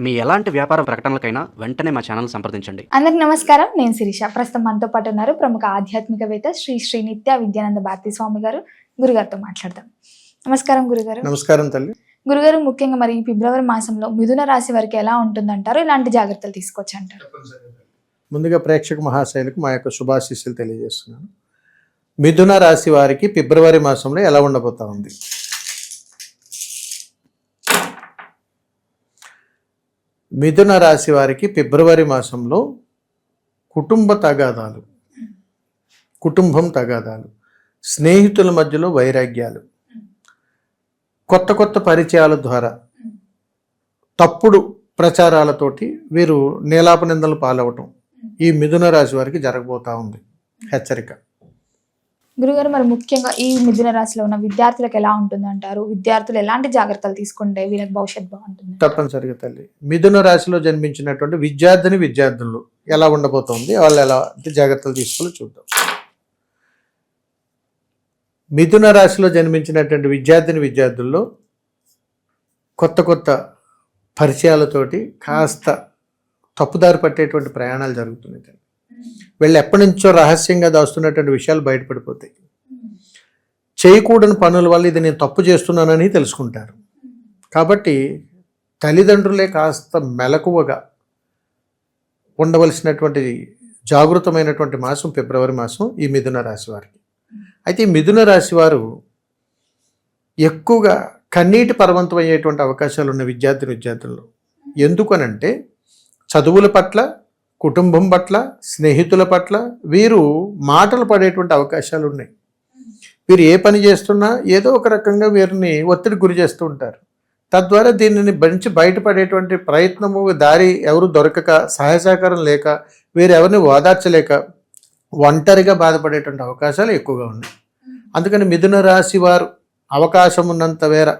మీ ఎలాంటి వ్యాపార ప్రకటనలకైనా వెంటనే మా ఛానల్ సంప్రదించండి. అందరికి నమస్కారం. నేను శిరీష. ప్రస్తుతం మనతో పాటు ఉన్నారు ప్రముఖ ఆధ్యాత్మికవేత్త శ్రీ నిత్య విద్యానంద భారతి స్వామి గారు. గురుగారితో మాట్లాడదాం. నమస్కారం గురుగారు. నమస్కారం తల్లి. గురుగారు, ముఖ్యంగా మరి ఈ ఫిబ్రవరి మాసంలో మిథున రాశి వారికి ఎలా ఉంటుందంటారు? ఇలాంటి జాగ్రత్తలు తీసుకోవచ్చు అంటారు? ముందుగా ప్రేక్షక మహాశైలకు మా యొక్క శుభాశీస్సులు తెలియజేస్తున్నాను. మిథున రాశి వారికి ఫిబ్రవరి మాసంలో ఎలా ఉండబోతా ఉంది? మిథున రాశి వారికి ఫిబ్రవరి మాసంలో కుటుంబం తగాదాలు, స్నేహితుల మధ్యలో వైరాగ్యాలు, కొత్త కొత్త పరిచయాల ద్వారా తప్పుడు ప్రచారాలతోటి వీరు నీలాపనిందలు పాలవటం ఈ మిథున రాశి వారికి జరగబోతా ఉంది. హెచ్చరిక. గురుగారు, మరి ముఖ్యంగా ఈ మిథున రాశిలో ఉన్న విద్యార్థులకు ఎలా ఉంటుంది అంటారు? విద్యార్థులు ఎలాంటి జాగ్రత్తలు తీసుకుంటే వీళ్ళకి భవిష్యత్తు బాగుంటుంది? తప్పనిసరిగా తల్లి, మిథున రాశిలో జన్మించినటువంటి విద్యార్థులు ఎలా ఉండబోతోంది, వాళ్ళు ఎలా జాగ్రత్తలు తీసుకోవాలో చూద్దాం. మిథున రాశిలో జన్మించినటువంటి విద్యార్థుల్లో కొత్త కొత్త పరిచయాలతోటి కాస్త తప్పుదారి పట్టేటువంటి ప్రయాణాలు జరుగుతున్నాయి. వీళ్ళు ఎప్పటి నుంచో రహస్యంగా దాస్తున్నటువంటి విషయాలు బయటపడిపోతాయి. చేయకూడని పనుల వల్ల ఇది నేను తప్పు చేస్తున్నానని తెలుసుకుంటారు. కాబట్టి తల్లిదండ్రులే కాస్త మెలకువగా ఉండవలసినటువంటి జాగృతమైనటువంటి మాసం ఫిబ్రవరి మాసం ఈ మిథున రాశి వారికి. అయితే ఈ మిథున రాశి వారు ఎక్కువగా కన్నీటి పర్వంతం అయ్యేటువంటి అవకాశాలు ఉన్న విద్యార్థుల్లో. ఎందుకనంటే చదువుల పట్ల, కుటుంబం పట్ల, స్నేహితుల పట్ల వీరు మాటలు పడేటువంటి అవకాశాలు ఉన్నాయి. వీరు ఏ పని చేస్తున్నా ఏదో ఒక రకంగా వీరిని ఒత్తిడి గురి చేస్తూ ఉంటారు. తద్వారా దీనిని బయటపడేటువంటి ప్రయత్నము, దారి ఎవరు దొరకక, సహాయ సహకారం లేక, వీరు ఎవరిని ఓదార్చలేక ఒంటరిగా బాధపడేటువంటి అవకాశాలు ఎక్కువగా ఉన్నాయి. అందుకని మిథున రాశి వారు అవకాశం ఉన్నంత వేర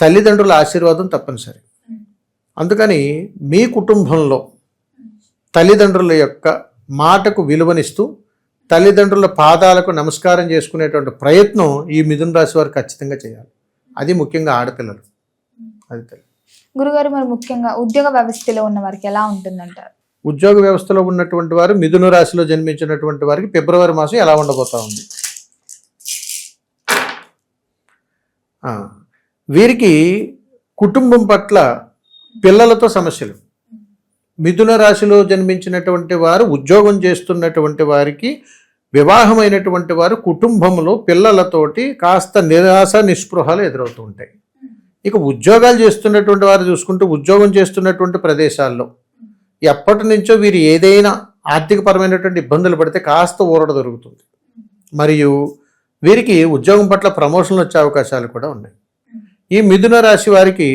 తల్లిదండ్రుల ఆశీర్వాదం తప్పనిసరి. అందుకని మీ కుటుంబంలో తల్లిదండ్రుల యొక్క మాటకు విలువనిస్తూ తల్లిదండ్రుల పాదాలకు నమస్కారం చేసుకునేటువంటి ప్రయత్నం ఈ మిథున రాశి వారు ఖచ్చితంగా చేయాలి. అది ముఖ్యంగా ఆడపిల్లలు. అది తల్లి. గురుగారు, మరి ముఖ్యంగా ఉద్యోగ వ్యవస్థలో ఉన్న వారికి ఎలా ఉంటుందంటారు? ఉద్యోగ వ్యవస్థలో ఉన్నటువంటి వారు మిథున రాశిలో జన్మించినటువంటి వారికి ఫిబ్రవరి మాసం ఎలా ఉండబోతా ఉంది? వీరికి కుటుంబం పట్ల పిల్లలతో సమస్యలు. మిథున రాశిలో జన్మించినటువంటి వారు ఉద్యోగం చేస్తున్నటువంటి వారికి, వివాహమైనటువంటి వారు కుటుంబంలో పిల్లలతోటి కాస్త నిరాశ నిస్పృహలు ఎదురవుతూ ఉంటాయి. ఇక ఉద్యోగాలు చేస్తున్నటువంటి వారు చూసుకుంటూ ఉద్యోగం చేస్తున్నటువంటి ప్రదేశాల్లో ఎప్పటి నుంచో వీరు ఏదైనా ఆర్థికపరమైనటువంటి ఇబ్బందులు పడితే కాస్త ఊరట దొరుకుతుంది. మరియు వీరికి ఉద్యోగం పట్ల ప్రమోషన్లు వచ్చే అవకాశాలు కూడా ఉన్నాయి. ఈ మిథున రాశి వారికి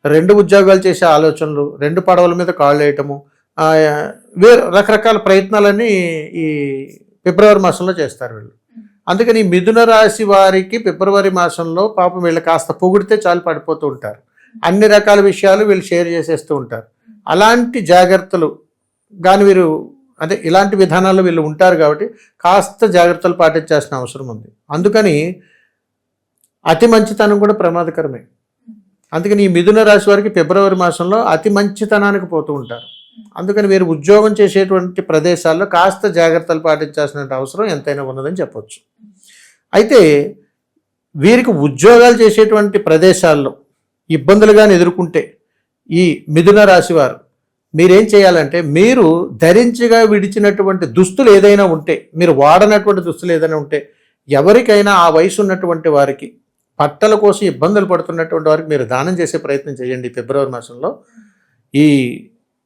2 ఉద్యోగాలు చేసే ఆలోచనలు, 2 పడవల మీద కాళ్ళు వేయటము, వేరు రకరకాల ప్రయత్నాలని ఈ ఫిబ్రవరి మాసంలో చేస్తారు వీళ్ళు. అందుకని ఈ మిథున రాశి వారికి ఫిబ్రవరి మాసంలో పాపం వీళ్ళు కాస్త పొగిడితే చాలు పడిపోతూ ఉంటారు. అన్ని రకాల విషయాలు వీళ్ళు షేర్ చేసేస్తూ ఉంటారు. అలాంటి జాగ్రత్తలు కానీ వీరు ఇలాంటి విధానాల్లో వీళ్ళు ఉంటారు కాబట్టి కాస్త జాగ్రత్తలు పాటించాల్సిన అవసరం ఉంది. అందుకని అతి మంచితనం కూడా ప్రమాదకరమే. అందుకని ఈ మిథున రాశి వారికి ఫిబ్రవరి మాసంలో అతి మంచితనానికి పోతూ ఉంటారు. అందుకని వీరు ఉద్యోగం చేసేటువంటి ప్రదేశాల్లో కాస్త జాగ్రత్తలు పాటించాల్సిన అవసరం ఎంతైనా ఉన్నదని చెప్పవచ్చు. అయితే వీరికి ఉద్యోగాలు చేసేటువంటి ప్రదేశాల్లో ఇబ్బందులుగానే ఎదుర్కొంటే ఈ మిథున రాశి వారు మీరేం చేయాలంటే, మీరు ధరించగా విడిచినటువంటి దుస్తులు ఏదైనా ఉంటే, మీరు వాడనటువంటి దుస్తులు ఏదైనా ఉంటే, ఎవరికైనా ఆ వయసు ఉన్నటువంటి వారికి, బట్టల కోసం ఇబ్బందులు పడుతున్నటువంటి వారికి మీరు దానం చేసే ప్రయత్నం చేయండి. ఫిబ్రవరి మాసంలో ఈ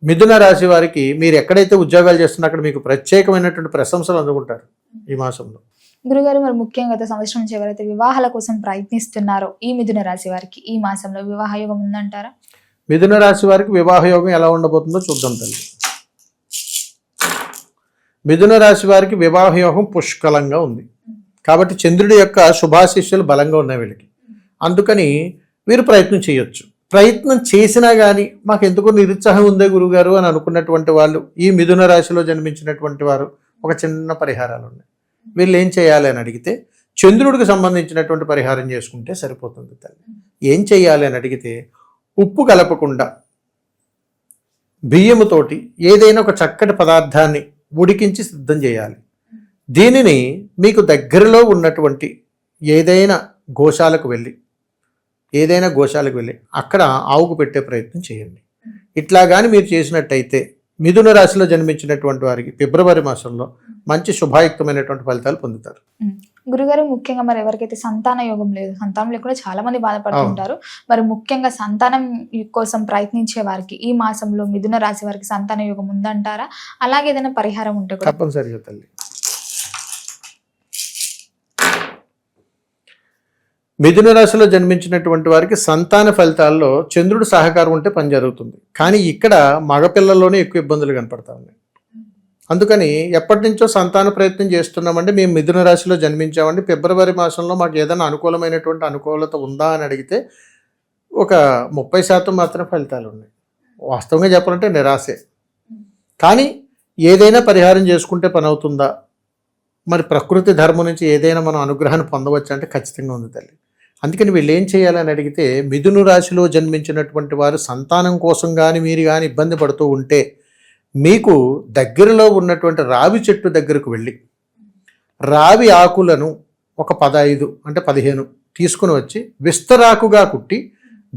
మిథున రాశి వారికి మీరు ఎక్కడైతే ఉద్యోగాలు చేస్తున్నా అక్కడ మీకు ప్రత్యేకమైనటువంటి ప్రశంసలు అందుకుంటారు ఈ మాసంలో. గురుగారు, మరి ముఖ్యంగా గత సంవత్సరం నుంచి ఎవరైతే వివాహాల కోసం ప్రయత్నిస్తున్నారో ఈ మిథున రాశి వారికి ఈ మాసంలో వివాహ యోగం ఉందంటారా? మిథున రాశి వారికి వివాహ యోగం ఎలా ఉండబోతుందో చూద్దాం తల్లి. మిథున రాశి వారికి వివాహ యోగం పుష్కలంగా ఉంది. కాబట్టి చంద్రుడి యొక్క శుభాశిష్యులు బలంగా ఉన్నాయి వీళ్ళకి. అందుకని వీరు ప్రయత్నం చేయొచ్చు. ప్రయత్నం చేసినా కానీ మాకు ఎందుకో నిరుత్సాహం ఉందే గురుగారు అని అనుకున్నటువంటి వాళ్ళు, ఈ మిథున రాశిలో జన్మించినటువంటి వారు ఒక చిన్న పరిహారాలు ఉన్నాయి. వీళ్ళు ఏం చేయాలి అని అడిగితే చంద్రుడికి సంబంధించినటువంటి పరిహారం చేసుకుంటే సరిపోతుంది తల్లి. ఏం చేయాలి అని అడిగితే ఉప్పు కలపకుండా బియ్యముతోటి ఏదైనా ఒక చక్కటి పదార్థాన్ని ఉడికించి సిద్ధం చేయాలి. దీనిని మీకు దగ్గరలో ఉన్నటువంటి ఏదైనా గోశాలకు వెళ్ళి అక్కడ ఆవుకు పెట్టే ప్రయత్నం చేయండి. ఇట్లా కానీ మీరు చేసినట్టయితే మిథున రాశిలో జన్మించినటువంటి వారికి ఫిబ్రవరి మాసంలో మంచి శుభాయుక్తమైనటువంటి ఫలితాలు పొందుతారు. గురుగారు, ముఖ్యంగా మరి ఎవరికైతే సంతాన యోగం లేదు, సంతానం లేకుండా చాలా మంది బాధపడుతుంటారు, మరి ముఖ్యంగా సంతానం కోసం ప్రయత్నించే వారికి ఈ మాసంలో మిథున రాశి వారికి సంతాన యోగం ఉందంటారా? అలాగే ఏదైనా పరిహారం ఉంటే కూడా తప్పనిసరిగా తల్లి. మిథున రాశిలో జన్మించినటువంటి వారికి సంతాన ఫలితాల్లో చంద్రుడు సహకారం ఉంటే పని జరుగుతుంది. కానీ ఇక్కడ మగపిల్లల్లోనే ఎక్కువ ఇబ్బందులు కనపడతా ఉన్నాయి. అందుకని ఎప్పటి నుంచో సంతాన ప్రయత్నం చేస్తున్నామంటే మేము మిథున రాశిలో జన్మించామండి, ఫిబ్రవరి మాసంలో మాకు ఏదైనా అనుకూలమైనటువంటి అనుకూలత ఉందా అని అడిగితే ఒక 30% మాత్రం ఫలితాలు ఉన్నాయి. వాస్తవంగా చెప్పాలంటే నిరాశే. కానీ ఏదైనా పరిహారం చేసుకుంటే పని అవుతుందా, మరి ప్రకృతి ధర్మం నుంచి ఏదైనా మనం అనుగ్రహాన్ని పొందవచ్చు అంటే ఖచ్చితంగా ఉంది తల్లి. అందుకని వీళ్ళు ఏం చేయాలని అడిగితే, మిథున రాశిలో జన్మించినటువంటి వారు సంతానం కోసం కానీ మీరు కానీ ఇబ్బంది పడుతూ ఉంటే మీకు దగ్గరలో ఉన్నటువంటి రావి చెట్టు దగ్గరకు వెళ్ళి రావి ఆకులను ఒక 15 అంటే 15 తీసుకుని వచ్చి విస్తరాకుగా కుట్టి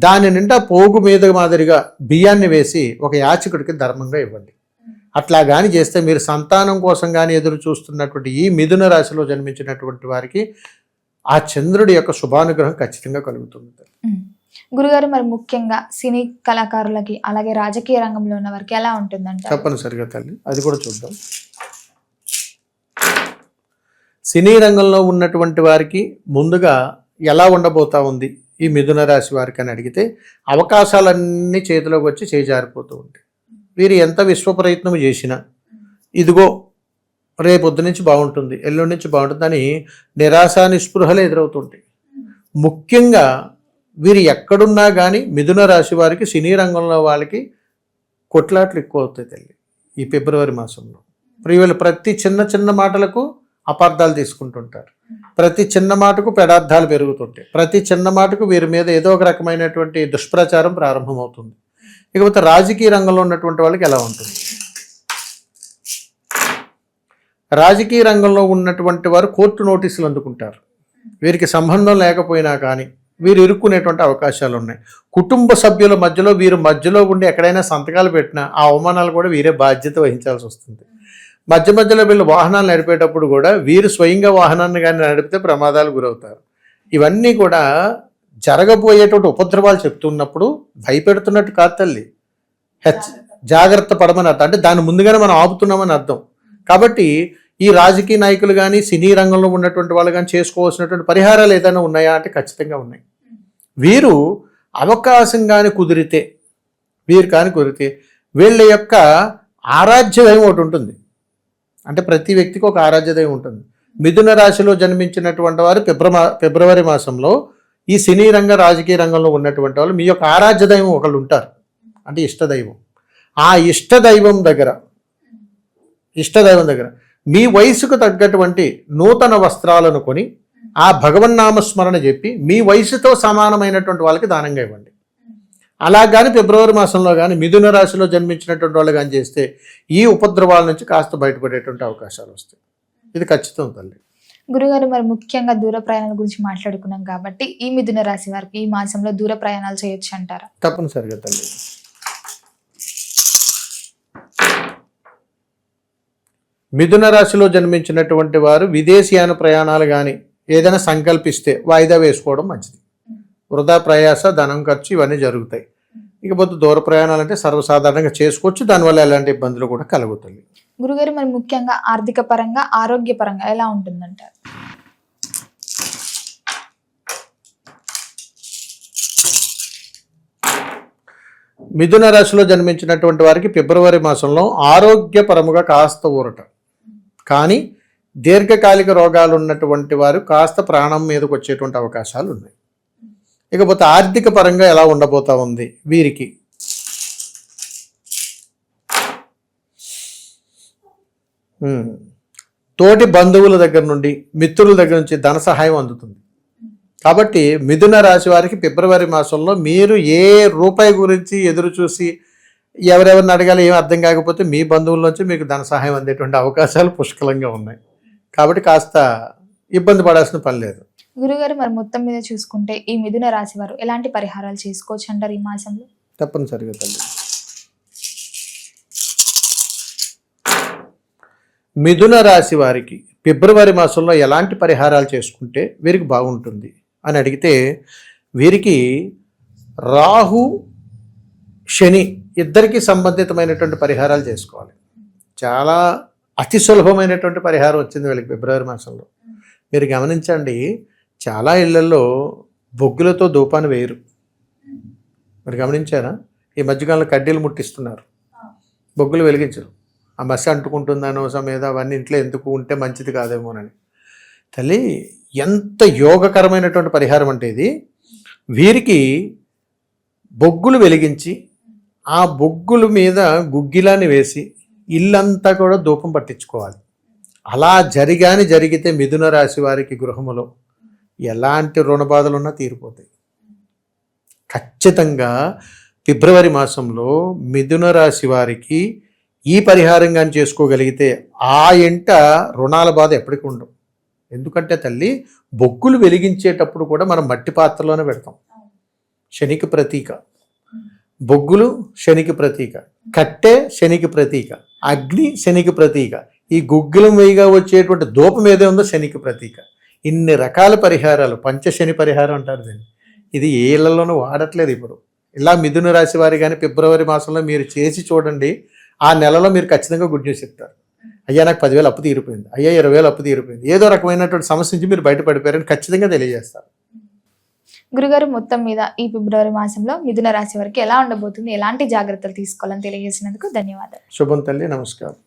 దాని నిండా పోగు మీద మాదిరిగా బియ్యాన్ని వేసి ఒక యాచకుడికి ధర్మంగా ఇవ్వండి. అట్లా కానీ చేస్తే మీరు సంతానం కోసం కానీ ఎదురు చూస్తున్నటువంటి ఈ మిథున రాశిలో జన్మించినటువంటి వారికి ఆ చంద్రుడి యొక్క శుభానుగ్రహం ఖచ్చితంగా కలుగుతుంది. గురుగారు, మరి ముఖ్యంగా సినీ కళాకారులకి అలాగే రాజకీయ రంగంలో ఉన్న వారికి ఎలా ఉంటుందంట? తప్పనిసరిగా తల్లి, అది కూడా చూద్దాం. సినీ రంగంలో ఉన్నటువంటి వారికి ముందుగా ఎలా ఉండబోతా ఉంది ఈ మిథున రాశి వారికి అని అడిగితే, అవకాశాలన్నీ చేతిలోకి వచ్చి చేజారిపోతూ ఉంటాయి. వీరు ఎంత విశ్వ ప్రయత్నం చేసినా ఇదిగో రేపొద్దు నుంచి బాగుంటుంది, ఎల్లుండి నుంచి బాగుంటుంది అని నిరాశ నిస్పృహలు ఎదురవుతుంటాయి. ముఖ్యంగా వీరు ఎక్కడున్నా కానీ మిథున రాశి వారికి సినీ రంగంలో వాళ్ళకి కొట్లాట్లు ఎక్కువ అవుతాయి తల్లి ఈ ఫిబ్రవరి మాసంలో. వీళ్ళు ప్రతి చిన్న మాటలకు అపార్థాలు తీసుకుంటుంటారు, ప్రతి చిన్న మాటకు పెడార్థాలు పెరుగుతుంటాయి, ప్రతి చిన్న మాటకు వీరి మీద ఏదో ఒక రకమైనటువంటి దుష్ప్రచారం ప్రారంభమవుతుంది. ఇకపోతే రాజకీయ రంగంలో ఉన్నటువంటి వాళ్ళకి ఎలా ఉంటుంది? రాజకీయ రంగంలో ఉన్నటువంటి వారు కోర్టు నోటీసులు అందుకుంటారు. వీరికి సంబంధం లేకపోయినా కానీ వీరు ఇరుక్కునేటువంటి అవకాశాలు ఉన్నాయి. కుటుంబ సభ్యుల మధ్యలో వీరు మధ్యలో ఉండి ఎక్కడైనా సంతకాలు పెట్టినా ఆ అవమానాలు కూడా వీరే బాధ్యత వహించాల్సి వస్తుంది. మధ్యలో వీళ్ళు వాహనాలు నడిపేటప్పుడు కూడా వీరు స్వయంగా వాహనాన్ని కానీ నడిపితే ప్రమాదాలు గురవుతారు. ఇవన్నీ కూడా జరగబోయేటువంటి ఉపద్రవాలు చెప్తున్నప్పుడు భయపెడుతున్నట్టు కాదు తల్లి, జాగ్రత్త పడమని అర్థం. అంటే దాని ముందుగానే మనం ఆపుతున్నామని అర్థం. కాబట్టి ఈ రాజకీయ నాయకులు కానీ సినీ రంగంలో ఉన్నటువంటి వాళ్ళు కానీ చేసుకోవాల్సినటువంటి పరిహారాలు ఏదైనా ఉన్నాయా అంటే ఖచ్చితంగా ఉన్నాయి. వీరు అవకాశం కానీ కుదిరితే వీళ్ళ యొక్క ఆరాధ్యదైవం ఒకటి ఉంటుంది. అంటే ప్రతి వ్యక్తికి ఒక ఆరాధ్యదైవం ఉంటుంది. మిథున రాశిలో జన్మించినటువంటి వారు ఫిబ్రవరి మాసంలో ఈ సినీ రంగ రాజకీయ రంగంలో ఉన్నటువంటి వాళ్ళు మీ యొక్క ఆరాధ్యదైవం ఒకళ్ళు ఉంటారు, అంటే ఇష్టదైవం. ఆ ఇష్టదైవం దగ్గర మీ వయసుకు తగ్గటువంటి నూతన వస్త్రాలను కొని ఆ భగవన్నామస్మరణ చెప్పి మీ వయసుతో సమానమైనటువంటి వాళ్ళకి దానంగా ఇవ్వండి. అలా కానీ ఫిబ్రవరి మాసంలో కానీ మిథున రాశిలో జన్మించినటువంటి వాళ్ళు కానీ చేస్తే ఈ ఉపద్రవాల నుంచి కాస్త బయటపడేటువంటి అవకాశాలు వస్తాయి. ఇది ఖచ్చితం తల్లి. గురుగారు, మరి ముఖ్యంగా దూర ప్రయాణాల గురించి మాట్లాడుకున్నాం కాబట్టి ఈ మిథున రాశి వారికి ఈ మాసంలో దూర ప్రయాణాలు చేయొచ్చు అంటారా? తప్పనిసరిగా తల్లి. మిథున రాశిలో జన్మించినటువంటి వారు విదేశీయాన ప్రయాణాలు కానీ ఏదైనా సంకల్పిస్తే వాయిదా వేసుకోవడం మంచిది. వృధా ప్రయాస, ధనం ఖర్చు ఇవన్నీ జరుగుతాయి. ఇకపోతే దూర ప్రయాణాలు అంటే సర్వసాధారణంగా చేసుకోవచ్చు, దానివల్ల ఎలాంటి ఇబ్బందులు కూడా కలుగుతాయి. గురుగారు, మరి ముఖ్యంగా ఆర్థిక పరంగా ఆరోగ్య పరంగా ఎలా ఉంటుందంటారు? మిథున రాశిలో జన్మించినటువంటి వారికి ఫిబ్రవరి మాసంలో ఆరోగ్యపరముగా కాస్త ఊరట, కానీ దీర్ఘకాలిక రోగాలు ఉన్నటువంటి వారు కాస్త ప్రాణం మీదకి వచ్చేటువంటి అవకాశాలు ఉన్నాయి. ఇకపోతే ఆర్థిక పరంగా ఎలా ఉండబోతా ఉంది వీరికి? తోటి బంధువుల దగ్గర నుండి, మిత్రుల దగ్గర నుంచి ధన సహాయం అందుతుంది. కాబట్టి మిథున రాశి వారికి ఫిబ్రవరి మాసంలో మీరు ఏ రూపాయి గురించి ఎదురు చూసి ఎవరెవరిని అడగాలి ఏం అర్థం కాకపోతే మీ బంధువుల్లోంచి మీకు ధన సహాయం అందేటువంటి అవకాశాలు పుష్కలంగా ఉన్నాయి. కాబట్టి కాస్త ఇబ్బంది పడాల్సిన పని లేదు. గురుగారు, మరి మొత్తం మీద చూసుకుంటే ఈ మిథున రాశి వారు ఎలాంటి పరిహారాలు చేసుకోవచ్చు అంటారు ఈ మాసంలో? తప్పనిసరిగా తల్లి. మిథున రాశి వారికి ఫిబ్రవరి మాసంలో ఎలాంటి పరిహారాలు చేసుకుంటే వీరికి బాగుంటుంది అని అడిగితే, వీరికి రాహు శని ఇద్దరికి సంబంధితమైనటువంటి పరిహారాలు చేసుకోవాలి. చాలా అతి సులభమైనటువంటి పరిహారం వచ్చింది వీళ్ళకి ఫిబ్రవరి మాసంలో. మీరు గమనించండి, చాలా ఇళ్లలో బొగ్గులతో ధూపాన్ని వేయరు. మీరు గమనించారా? ఈ మధ్యకాలంలో కడ్డీలు ముట్టిస్తున్నారు, బొగ్గులు వెలిగించరు. ఆ మసి అంటుకుంటుందనో సమేత అవన్నీ ఇంట్లో ఎందుకు ఉంటే మంచిది కాదేమోనని. తల్లి, ఎంత యోగకరమైనటువంటి పరిహారం అంటే ఇది. వీరికి బొగ్గులు వెలిగించి ఆ బొగ్గుల మీద గుగ్గిలాన్ని వేసి ఇల్లంతా కూడా ధూపం పట్టించుకోవాలి. అలా జరిగితే మిథున రాశి వారికి గృహములో ఎలాంటి రుణ బాధలున్నా తీరిపోతాయి. ఖచ్చితంగా ఫిబ్రవరి మాసంలో మిథున రాశి వారికి ఈ పరిహారం కానీ చేసుకోగలిగితే ఆ ఇంట రుణాల బాధ ఎప్పటికీ ఉండవు. ఎందుకంటే తల్లి, బొగ్గులు వెలిగించేటప్పుడు కూడా మనం మట్టి పాత్రలోనే పెడతాం. శనికి ప్రతీక, బొగ్గులు శనికి ప్రతీక, కట్టె శనికి ప్రతీక, అగ్ని శనికి ప్రతీక, ఈ గుగ్గిలం వేయిగా వచ్చేటువంటి ధూపం ఏదో ఉందో శనికి ప్రతీక. ఇన్ని రకాల పరిహారాలు, పంచశని పరిహారం అంటారు దీన్ని. ఇది ఏ ఇళ్లలోనూ వాడట్లేదు ఇప్పుడు. ఇలా మిథున రాశి వారి కానీ ఫిబ్రవరి మాసంలో మీరు చేసి చూడండి. ఆ నెలలో మీరు ఖచ్చితంగా గుడ్ న్యూస్ చెప్తారు. అయ్యా, నాకు 10,000 అప్పు తీరిపోయింది, అయ్యా 20,000 అప్పు తీరిపోయింది, ఏదో రకమైనటువంటి సమస్య నుంచి మీరు బయటపడిపోయారని ఖచ్చితంగా తెలియజేస్తారు. గురుగారు, మొత్తం మీద ఈ ఫిబ్రవరి మాసంలో మిథున రాశి వారికి ఎలా ఉండబోతుంది, ఎలాంటి జాగ్రత్తలు తీసుకోవాలని తెలియజేసినందుకు ధన్యవాదాలు. శుభం తల్లి, నమస్కారం.